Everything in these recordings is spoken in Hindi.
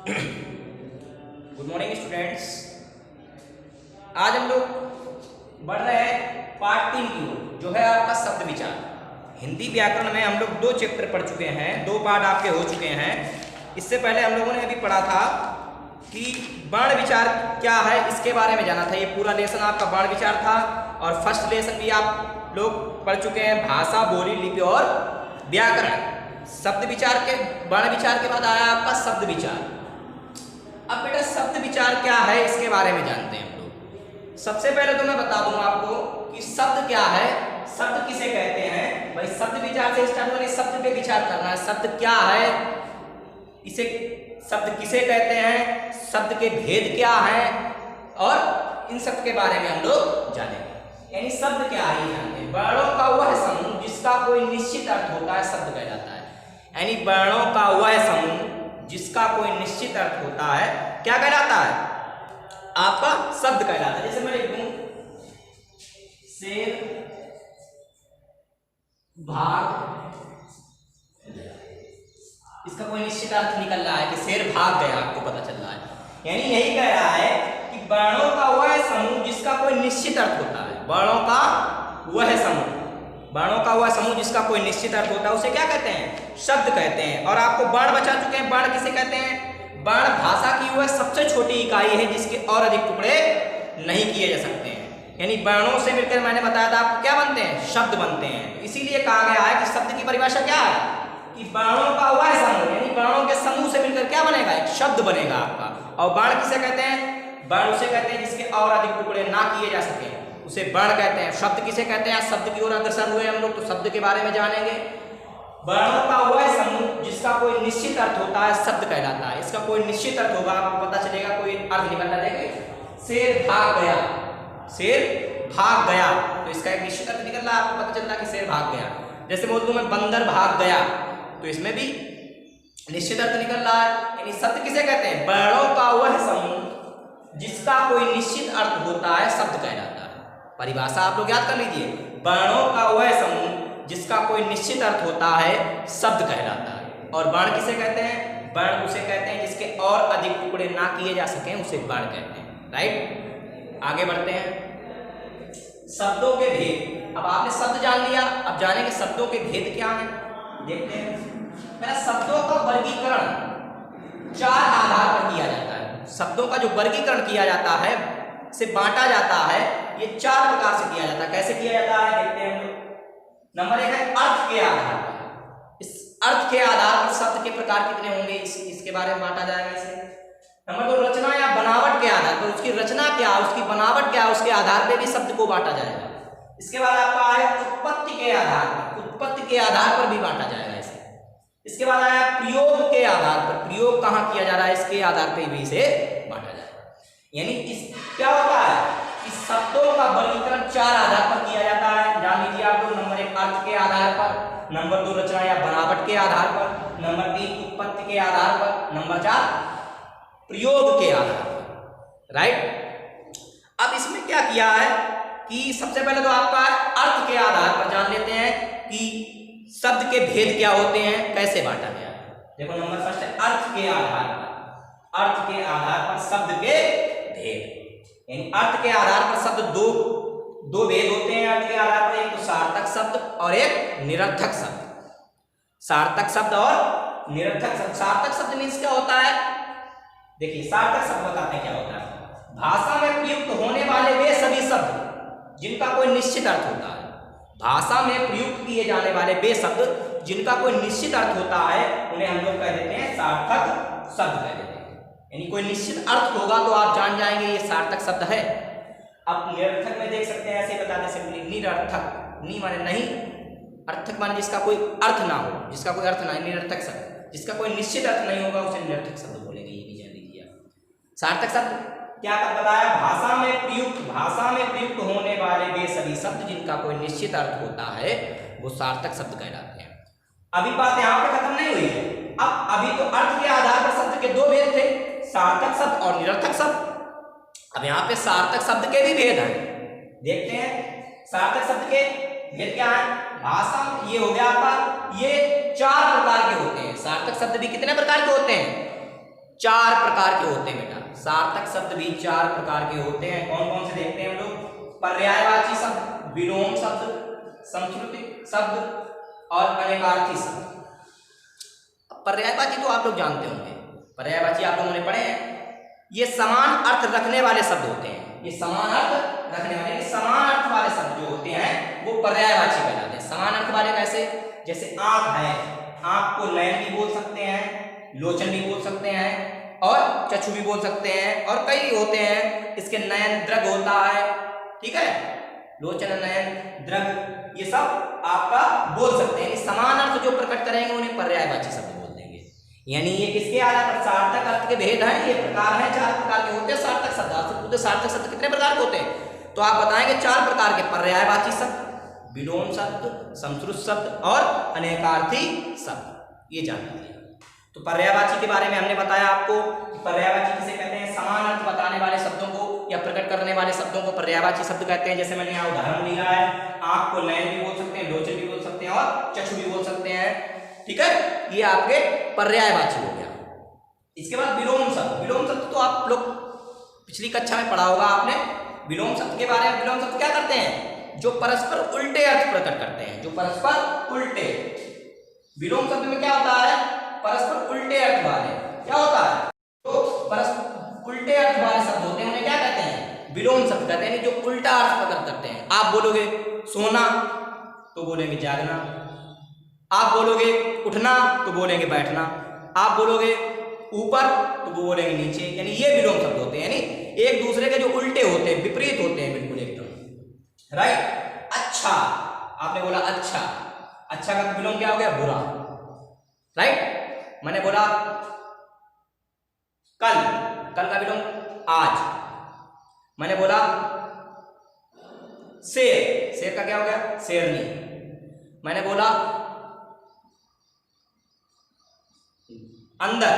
Good morning students. आज हम लोग बढ़ रहे हैं पार्ट 3 की ओर, जो है आपका शब्द विचार। हिंदी व्याकरण में हम लोग 2 चैप्टर पढ़ चुके हैं, 2 पार्ट आपके हो चुके हैं। इससे पहले हम लोगों ने अभी पढ़ा था कि वर्ण विचार क्या है, इसके बारे में जाना था। ये पूरा लेसन आपका वर्ण विचार था। और फर्स्ट लेसन भी आप लोग पढ़ चुके हैं, भाषा, बोली, लिपि और व्याकरण। शब्द विचार के वर्ण विचार के बाद आया आपका शब्द विचार। अब बेटा शब्द विचार क्या है, इसके बारे में जानते हैं हम लोग। सबसे पहले तो मैं बता दूं आपको कि शब्द क्या है, शब्द किसे कहते हैं। भाई शब्द विचार से स्टार्ट होने, शब्द पे विचार करना है। शब्द क्या है, इसे शब्द किसे कहते हैं, शब्द के भेद क्या है, और इन सब के बारे में हम लोग जानेंगे। यानी शब्द क्या है ये जानते हैं। वर्णों का वह समूह जिसका कोई निश्चित अर्थ होता है शब्द कहलाता है। यानी वर्णों का वह समूह जिसका कोई निश्चित अर्थ होता है क्या कहलाता है, आपका शब्द कहलाता है। जैसे मैं लिख दूं शेर, भाग, इसका कोई निश्चित अर्थ निकल रहा है कि शेर भाग गया, आपको पता चल रहा है। यानी यही कह रहा है कि वर्णों का वह समूह जिसका कोई निश्चित अर्थ होता है। वर्णों का वह समूह, वर्णों का वह समूह जिसका कोई निश्चित अर्थ होता है, उसे क्या कहते हैं, शब्द कहते हैं। और आपको वर्ण बचा चुके हैं। वर्ण किसे कहते हैं, वर्ण भाषा की वह सबसे छोटी इकाई है जिसके और अधिक टुकड़े नहीं किए जा सकते हैं। यानी वर्णों से मिलकर मैंने बताया था आपको क्या बनते हैं, शब्द बनते हैं। इसीलिए कहा गया है कि शब्द की परिभाषा क्या है कि वर्णों का वह समूह, यानी वर्णों के समूह से मिलकर क्या बनेगा, एक शब्द बनेगा आपका। और वर्ण किसे कहते हैं, वर्ण उसे कहते हैं जिसके और अधिक टुकड़े ना किए जा सके, उसे वर्ण कहते हैं। शब्द किसे कहते हैं, शब्द की ओर अग्रसर हुए हम लोग, तो शब्द के बारे में जानेंगे। वर्णों का वह समूह जिसका कोई निश्चित अर्थ होता है शब्द कहलाता है। इसका कोई निश्चित अर्थ होगा, आपको पता चलेगा, कोई अर्थ निकलना देगा। शेर भाग गया, शेर भाग गया, तो इसका एक निश्चित अर्थ निकल रहा है, आपको पता चल रहा है कि शेर भाग गया। जैसे बोल दूं मैं बंदर भाग गया, तो इसमें भी निश्चित अर्थ निकल रहा है। यानी शब्द किसे कहते हैं, वर्णों का वह समूह जिसका कोई निश्चित अर्थ होता है शब्द कहलाता है। परिभाषा आप लोग याद कर लीजिए, वर्णों का वह समूह जिसका कोई निश्चित अर्थ होता है शब्द कहलाता है। और वर्ण किसे कहते हैं, वर्ण उसे कहते हैं जिसके और अधिक टुकड़े ना किए जा सकें, उसे वर्ण कहते हैं। राइट, आगे बढ़ते हैं। शब्दों के भेद। अब आपने शब्द जान लिया, अब जानेंगे शब्दों के भेद क्या हैं। देखते हैं, पहले शब्दों का वर्गीकरण 4 आधार पर किया जाता है। शब्दों का जो वर्गीकरण किया जाता है, से बांटा जाता है, ये 4 प्रकार से किया जाता है। कैसे किया जाता है देखते हैं हम लोग। नंबर 1 है अर्थ के आधार पर। इस अर्थ के आधार पर शब्द के प्रकार कितने होंगे, इसके बारे में बांटा जाएगा इसे। नंबर 2 रचना या बनावट के आधार पर, उसकी रचना क्या, उसकी बनावट क्या, उसके आधार पर भी शब्द को बांटा जाएगा। इसके बाद आपका है उत्पत्ति के आधार पर, उत्पत्ति के आधार पर भी बांटा जाएगा इसे। इसके बाद आया प्रयोग के आधार पर, प्रयोग कहाँ किया जा रहा है, इसके आधार पर भी इसे बांटा जाएगा। यानी इस क्या होता है, इस शब्दों का वर्गीकरण 4 आधार पर किया जाता है। जान लीजिए आप लोग। नंबर 1 अर्थ के आधार पर, नंबर 2 रचना या बनावट के आधार पर, नंबर 3 उत्पत्ति के आधार पर, नंबर 4 प्रयोग के आधार पर। राइट, अब इसमें क्या किया है कि सबसे पहले तो आपका अर्थ के आधार पर जान लेते हैं कि शब्द के भेद क्या होते हैं, कैसे बांटा गया है। देखो नंबर फर्स्ट है अर्थ के आधार पर। अर्थ के आधार पर शब्द के भेद, यानी अर्थ के आधार पर शब्द दो भेद होते हैं। अर्थ के आधार पर एक तो सार्थक शब्द और एक निरर्थक शब्द। सार्थक शब्द और निरर्थक शब्द। सार्थक शब्द मीन्स क्या होता है, देखिए सार्थक शब्द बताते हैं क्या होता है। भाषा में प्रयुक्त होने वाले वे सभी शब्द जिनका कोई निश्चित अर्थ होता है। भाषा में प्रयुक्त किए जाने वाले वे शब्द जिनका कोई निश्चित अर्थ होता है, उन्हें हम लोग कह देते हैं सार्थक शब्द कह देते हैं। यानी कोई निश्चित अर्थ होगा तो आप जान जाएंगे ये सार्थक शब्द है। अब निरर्थक में देख सकते हैं, ऐसे बताते सिंपली निरर्थक। नी माने नहीं, अर्थक माने जिसका कोई अर्थ ना हो, जिसका कोई अर्थ ना है, निरर्थक शब्द। जिसका कोई निश्चित अर्थ नहीं होगा उसे निरर्थक शब्द बोलेंगे, ये भी जान लीजिए आप। सार्थक शब्द क्या कर बताया, भाषा में प्रयुक्त होने वाले वे सभी शब्द जिनका कोई निश्चित अर्थ होता है वो सार्थक शब्द कहलाते हैं। अभी बात यहाँ पे खत्म नहीं हुई है। अब अभी तो अर्थ के आधार पर शब्द के 2 भेद थे, सार्थक शब्द और निरर्थक शब्द। अब यहाँ पे सार्थक शब्द के भी भेद हैं, देखते हैं। सार्थक शब्द के भेद क्या है, भाषा, ये हो गया आपका, ये 4 प्रकार के होते हैं। सार्थक शब्द भी कितने प्रकार के होते हैं, 4 प्रकार के होते हैं बेटा, सार्थक शब्द भी 4 प्रकार के होते हैं। कौन कौन से देखते हैं हम लोग? पर्यायवाची शब्द, विलोम शब्द, संस्कृतिक शब्द और अनेकार्थी शब्द। पर्यायवाची तो आप लोग जानते होंगे, पर्यायवाची आप लोगों ने पढ़े हैं। ये समान अर्थ रखने वाले शब्द होते हैं, ये समान अर्थ रखने वाले, समान अर्थ वाले शब्द जो होते हैं वो पर्यायवाची कहलाते हैं। समान अर्थ वाले कैसे? जैसे आंख है, आंख को नयन भी बोल सकते हैं, लोचन भी बोल सकते हैं और चक्षु भी बोल सकते हैं, और कई होते हैं इसके नयन दृग होता है, ठीक है, लोचन नयन दृग ये सब आपका बोल सकते हैं। समान अर्थ जो प्रकट करेंगे उन्हें पर्यायवाची शब्द बोलते हैं। यानी ये किसके आधार पर? सार्थक अर्थ के भेद हैं, ये प्रकार हैं, 4 प्रकार के होते हैं सार्थक शब्द। आपसे पूछते सार्थक शब्द कितने प्रकार के होते हैं, तो आप बताएंगे 4 प्रकार के, पर्यायवाची शब्द, विलोम शब्द, संश्रुत शब्द और अनेकार्थी शब्द। ये जान लीजिए। तो पर्यायवाची के बारे में हमने बताया आपको, पर्यायवाची किसे कहते हैं? समान अर्थ बताने वाले शब्दों को या प्रकट करने वाले शब्दों को पर्यायवाची शब्द कहते हैं। जैसे मैंने यहाँ उदाहरण लिया है, आंख को नयन भी बोल सकते हैं, लोचन भी बोल सकते हैं और चक्षु भी बोल सकते हैं, ठीक है, ये आपके पर्यायवाची हो गया। इसके बाद विलोम शब्द। विलोम शब्द तो आप लोग पिछली कक्षा में पढ़ा होगा आपने विलोम शब्द के बारे में। विलोम शब्द क्या करते हैं? जो परस्पर उल्टे अर्थ प्रकट करते हैं, जो परस्पर उल्टे। विलोम शब्द में क्या होता है? परस्पर उल्टे अर्थ वाले। क्या होता है? तो परस्पर उल्टे अर्थ वाले शब्द होते हैं, उन्हें क्या कहते हैं? विलोम शब्द कहते हैं, जो उल्टा अर्थ प्रकट करते हैं। आप बोलोगे सोना तो बोलेंगे जागना, आप बोलोगे उठना तो बोलेंगे बैठना, आप बोलोगे ऊपर तो बोलेंगे नीचे। यानी ये विलोम शब्द होते हैं, यानी एक दूसरे के जो उल्टे होते हैं, विपरीत होते हैं बिल्कुल एकदम, राइट। अच्छा, आपने बोला अच्छा, अच्छा का विलोम क्या हो गया? बुरा, राइट। मैंने बोला कल, कल का विलोम आज। मैंने बोला शेर, शेर का क्या हो गया? शेरनी। मैंने बोला अंदर,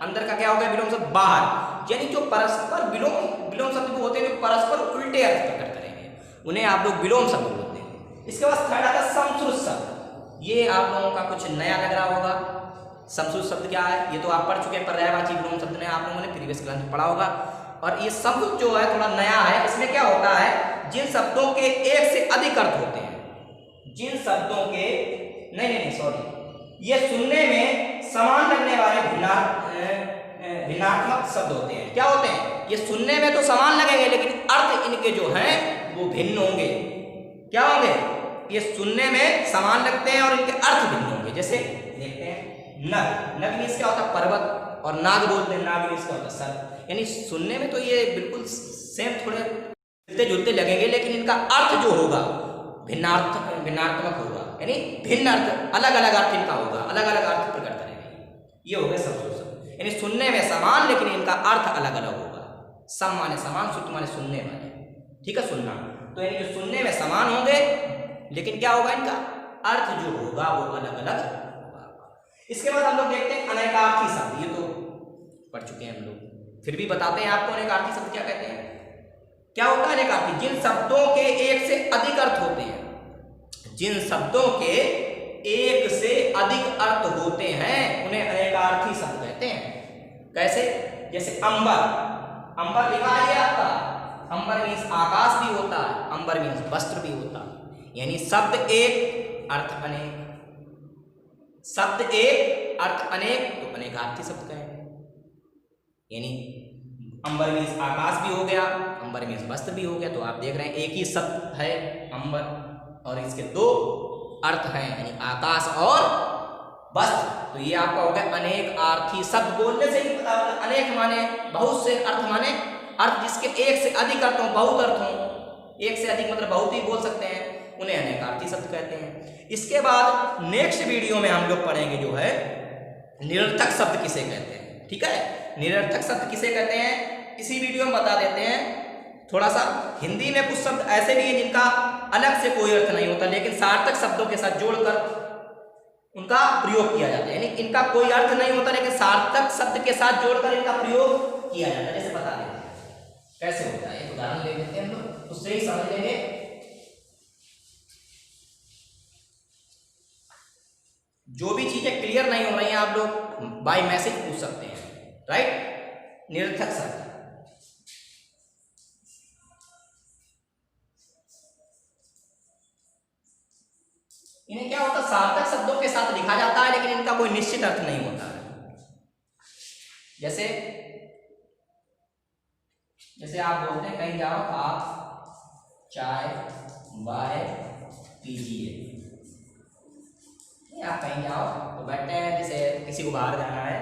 अंदर का क्या हो गया विलोम शब्द? बाहर। यानी जो परस्पर विलोम शब्द होते हैं, जो परस्पर उल्टे अर्थ प्रकट करेंगे, उन्हें आप लोग विलोम शब्द बोलते हैं। इसके बाद थर्ड आता है संश्रुत शब्द। ये आप लोगों का कुछ नया लग रहा होगा। संश्रुत शब्द क्या है? ये तो आप पढ़ चुके हैं, पर्यायवाची विलोम शब्द ने आप लोगों ने प्रीवियस क्लास में पढ़ा होगा। और ये शब्द जो है थोड़ा नया है। इसमें क्या होता है? जिन शब्दों के एक से अधिक अर्थ होते हैं, जिन शब्दों के नहीं सॉरी, ये सुनने में समान लगने वाले भिन्नात्मक शब्द होते हैं। क्या होते हैं? ये सुनने में तो समान लगेंगे, लेकिन अर्थ इनके जो हैं वो भिन्न होंगे। क्या होंगे? ये सुनने में समान लगते हैं और इनके अर्थ भिन्न होंगे। जैसे देखते हैं नग, नग मीन्स क्या होता है? पर्वत, और नाग बोलते हैं, नाग मीन्स क्या होता है? सर। यानी सुनने में तो ये बिल्कुल सेम, थोड़े मिलते जुलते लगेंगे, लेकिन इनका अर्थ जो होगा भिन्नात्मक होगा, यानी भिन्न अर्थ, अलग अलग अर्थ इनका होगा, अलग अलग अर्थ प्रकट करेंगे। ये हो गए संश्रुत शब्द, यानी सुनने में समान लेकिन इनका अर्थ अलग अलग होगा। सम माने समान, श्रुत माने सुनने वाले, ठीक है, सुनना। तो यानी जो सुनने में समान होंगे, लेकिन क्या होगा? इनका अर्थ जो होगा वो अलग अलग होगा। इसके बाद हम लोग देखते हैं अनेकार्थी शब्द। ये तो पढ़ चुके हैं हम लोग, फिर भी बताते हैं आपको अनेकार्थी शब्द क्या कहते हैं। क्या होता है अनेकार्थी? जिन शब्दों के एक से अधिक अर्थ होते हैं, जिन शब्दों के एक से अधिक अर्थ होते हैं उन्हें अनेकार्थी शब्द कहते हैं। कैसे? जैसे अंबर, अंबर लिखा है आपका, अंबर मीन्स आकाश भी होता है, अंबर मीन्स वस्त्र भी होता है। यानी शब्द एक अर्थ अनेक, शब्द एक अर्थ अनेक, तो अनेकार्थी शब्द कहें। यानी अंबर मीन्स आकाश भी हो गया, अंबर मीन्स वस्त्र भी हो गया। तो आप देख रहे हैं एक ही शब्द है अंबर, और इसके दो अर्थ हैं, यानी आकाश और वस्त्र। तो ये आपका हो गया अनेक आर्थी शब्द। बोलने से ही पता होगा, अनेक माने बहुत से, अर्थ माने अर्थ जिसके एक से अधिक अर्थ हो, बहुत अर्थ हो, एक से अधिक मतलब बहुत ही बोल सकते हैं, उन्हें अनेकार्थी शब्द कहते हैं। इसके बाद नेक्स्ट वीडियो में हम लोग पढ़ेंगे जो है निरर्थक शब्द किसे कहते हैं। ठीक है, निरर्थक शब्द किसे कहते हैं इसी वीडियो में बता देते हैं। थोड़ा सा हिंदी में कुछ शब्द ऐसे भी हैं जिनका अलग से कोई अर्थ नहीं होता, लेकिन सार्थक शब्दों के साथ जोड़कर उनका प्रयोग किया जाता है। यानी इनका कोई अर्थ नहीं होता, लेकिन सार्थक शब्द के साथ जोड़कर इनका प्रयोग किया जाता है। जैसे बता देते हैं कैसे होता है, एक उदाहरण ले लेते हैं हम लोग, उससे ही समझ लेंगे। जो भी चीजें क्लियर नहीं हो रही हैं आप लोग बाय मैसेज पूछ सकते हैं, राइट, निरर्थक शब्द। इन्हें क्या होता है, सार्थक शब्दों के साथ लिखा जाता है लेकिन इनका कोई निश्चित अर्थ नहीं होता है। जैसे जैसे आप बोलते हैं कहीं जाओ, आप चाय बाय पीजिए। आप कहीं जाओ तो बैठते हैं, जैसे किसी को बाहर जाना है,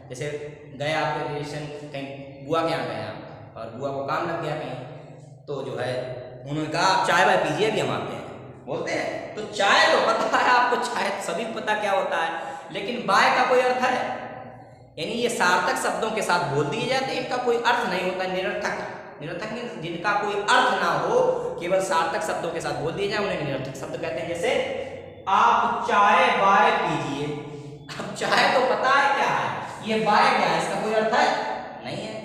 जैसे गए आपके रिलेशन कहीं बुआ के यहाँ गए आप, और बुआ को काम लग गया कहीं, तो जो है उन्होंने कहा आप चाय बाय पीजिए, भी हम आते हैं बोलते हैं। तो चाय तो पता है आपको, चाय सभी को पता क्या होता है, लेकिन बाय का कोई अर्थ है, यानी ये सार्थक शब्दों के साथ बोल दिए जाते हैं, इनका कोई अर्थ नहीं होता। निरर्थक, निरर्थक मीन्स जिनका कोई अर्थ ना हो, केवल सार्थक शब्दों के साथ बोल दिए जाए, उन्हें निरर्थक शब्द कहते हैं। जैसे आप चाय बाय पीजिए, अब चाय तो पता है क्या है, ये बाय क्या है, इसका कोई अर्थ है नहीं है।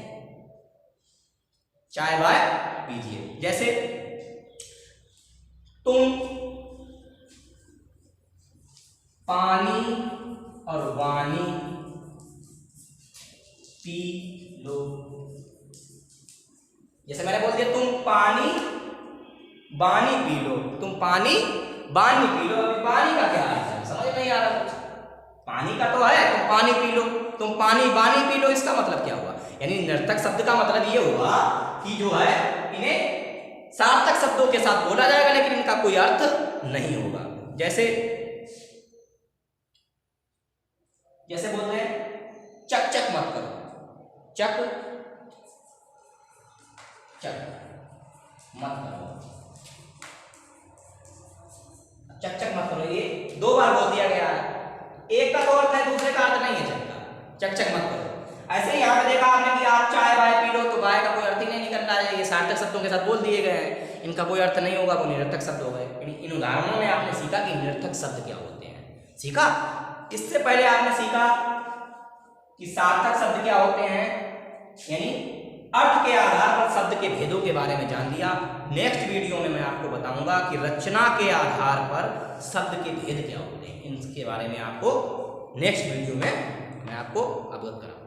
चाय बाय पीजिए। जैसे तुम पानी और वानी पी लो। जैसे मैंने बोल दिया तुम पानी बानी पी लो, तुम पानी बानी पी लो। अभी पानी का क्या अर्थ है, समझ नहीं आ रहा कुछ। पानी का तो है, तुम पानी पी लो, तुम पानी बानी पी लो, इसका मतलब क्या हुआ? यानी निरर्थक शब्द का मतलब ये हुआ कि जो है इन्हें सार्थक शब्दों के साथ बोला जाएगा लेकिन इनका कोई अर्थ नहीं होगा। जैसे जैसे बोलते हैं चक चक मत करो, चक चक मत करो, चक चक मत करो, ये दो बार बोल दिया गया है, एक का तो अर्थ है, दूसरे का अर्थ नहीं है चक का। चक चक मत करो। ऐसे ही यहाँ पे देखा आपने कि आप चाय बाय पी लो, तो बाय का कोई अर्थ ही नहीं निकल रहा है, ये सार्थक शब्दों के साथ बोल दिए गए हैं, इनका कोई अर्थ नहीं होगा, वो निरर्थक शब्द हो गए। इन उदाहरणों में आपने सीखा कि निरर्थक शब्द क्या होते हैं, सीखा। इससे पहले आपने सीखा कि सार्थक शब्द क्या होते हैं, यानी अर्थ के आधार पर शब्द के भेदों के बारे में जान लिया। नेक्स्ट वीडियो में मैं आपको बताऊंगा कि रचना के आधार पर शब्द के भेद क्या होते हैं, इनके बारे में आपको नेक्स्ट वीडियो में मैं आपको अवगत कराऊंगा।